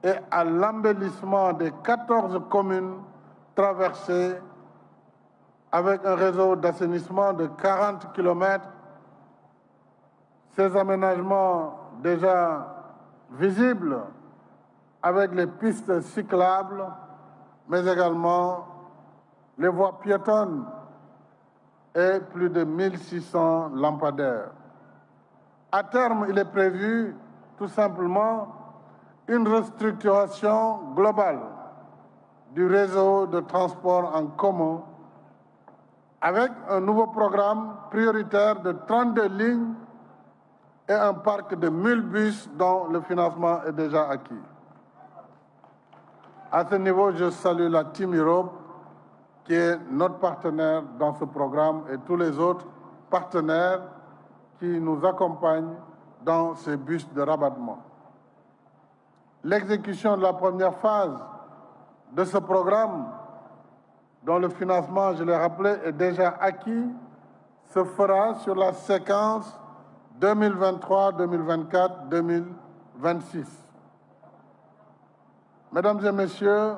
et à l'embellissement des 14 communes traversées avec un réseau d'assainissement de 40 km. Ces aménagements déjà visibles avec les pistes cyclables, mais également les voies piétonnes et plus de 1600 lampadaires. À terme, il est prévu tout simplement une restructuration globale du réseau de transport en commun avec un nouveau programme prioritaire de 32 lignes et un parc de 1000 bus dont le financement est déjà acquis. À ce niveau, je salue la Team Europe qui est notre partenaire dans ce programme et tous les autres partenaires qui nous accompagnent dans ces bus de rabattement. L'exécution de la première phase de ce programme, dont le financement, je l'ai rappelé, est déjà acquis, se fera sur la séquence 2023, 2024, 2026. Mesdames et messieurs,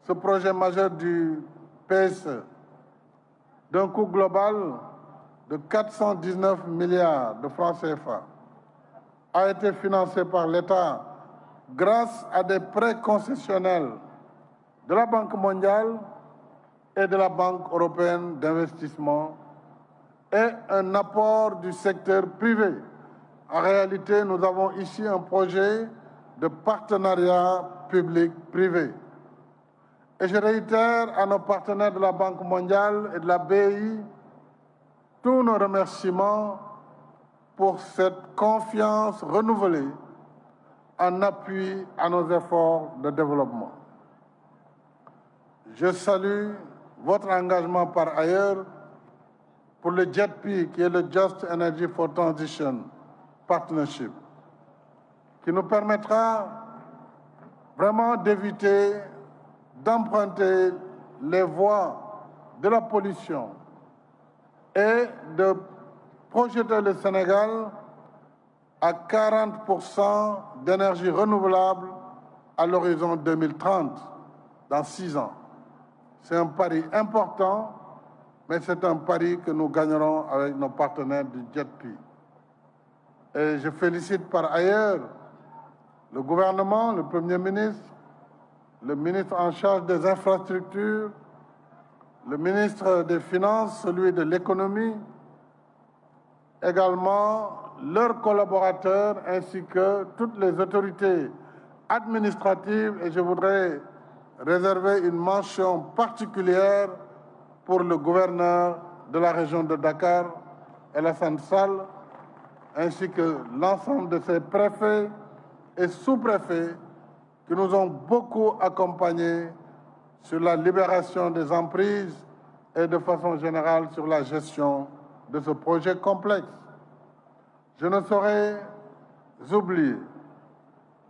ce projet majeur du PSE, d'un coût global de 419 milliards de francs CFA, a été financé par l'État grâce à des prêts concessionnels de la Banque mondiale et de la Banque européenne d'investissement et un apport du secteur privé. En réalité, nous avons ici un projet de partenariat public-privé. Et je réitère à nos partenaires de la Banque mondiale et de la BI tous nos remerciements pour cette confiance renouvelée en appui à nos efforts de développement. Je salue votre engagement par ailleurs pour le JETP, qui est le Just Energy for Transition Partnership, qui nous permettra vraiment d'éviter d'emprunter les voies de la pollution et de projeter le Sénégal à 40% d'énergie renouvelable à l'horizon 2030, dans 6 ans. C'est un pari important, mais c'est un pari que nous gagnerons avec nos partenaires du JETP. Et je félicite par ailleurs le gouvernement, le Premier ministre, le ministre en charge des infrastructures, le ministre des Finances, celui de l'économie, également leurs collaborateurs ainsi que toutes les autorités administratives. Et je voudrais réserver une mention particulière pour le gouverneur de la région de Dakar, Alassane Sall, ainsi que l'ensemble de ses préfets et sous-préfets qui nous ont beaucoup accompagnés sur la libération des emprises et de façon générale sur la gestion de ce projet complexe. Je ne saurais oublier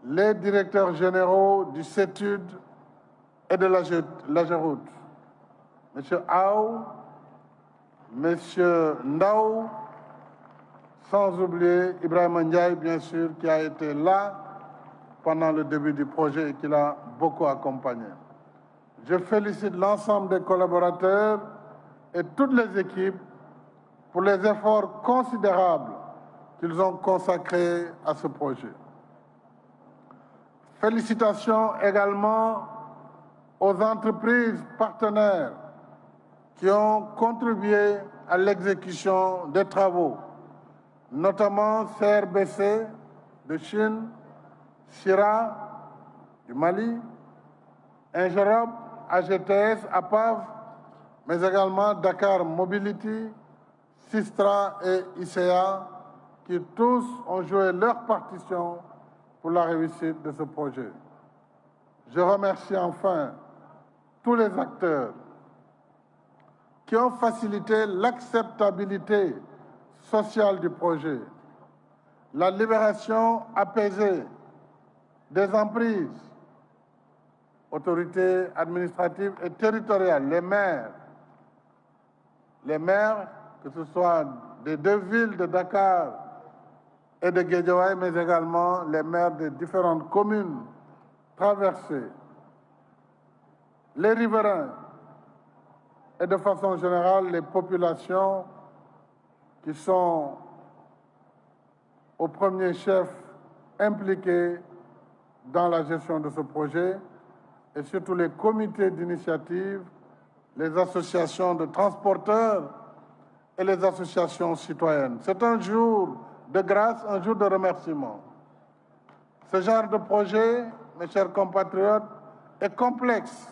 les directeurs généraux du CETUD et de l'AGEROUTE, M. Aou, M. Ndao, sans oublier Ibrahim Ndiaye, bien sûr, qui a été là pendant le début du projet et qui l'a beaucoup accompagné. Je félicite l'ensemble des collaborateurs et toutes les équipes pour les efforts considérables qu'ils ont consacrés à ce projet. Félicitations également aux entreprises partenaires qui ont contribué à l'exécution des travaux, notamment CRBC de Chine, Sira du Mali, Ingerop, AGTS, APAV, mais également Dakar Mobility, Sistra et ICA, qui tous ont joué leur partition pour la réussite de ce projet. Je remercie enfin tous les acteurs qui ont facilité l'acceptabilité sociale du projet, la libération apaisée des emprises, autorités administratives et territoriales, les maires, que ce soit des 2 villes de Dakar et de Guédiawaye, mais également les maires des différentes communes traversées, les riverains et de façon générale les populations qui sont au premier chef impliquées dans la gestion de ce projet, et surtout les comités d'initiative, les associations de transporteurs et les associations citoyennes. C'est un jour de grâce, un jour de remerciement. Ce genre de projet, mes chers compatriotes, est complexe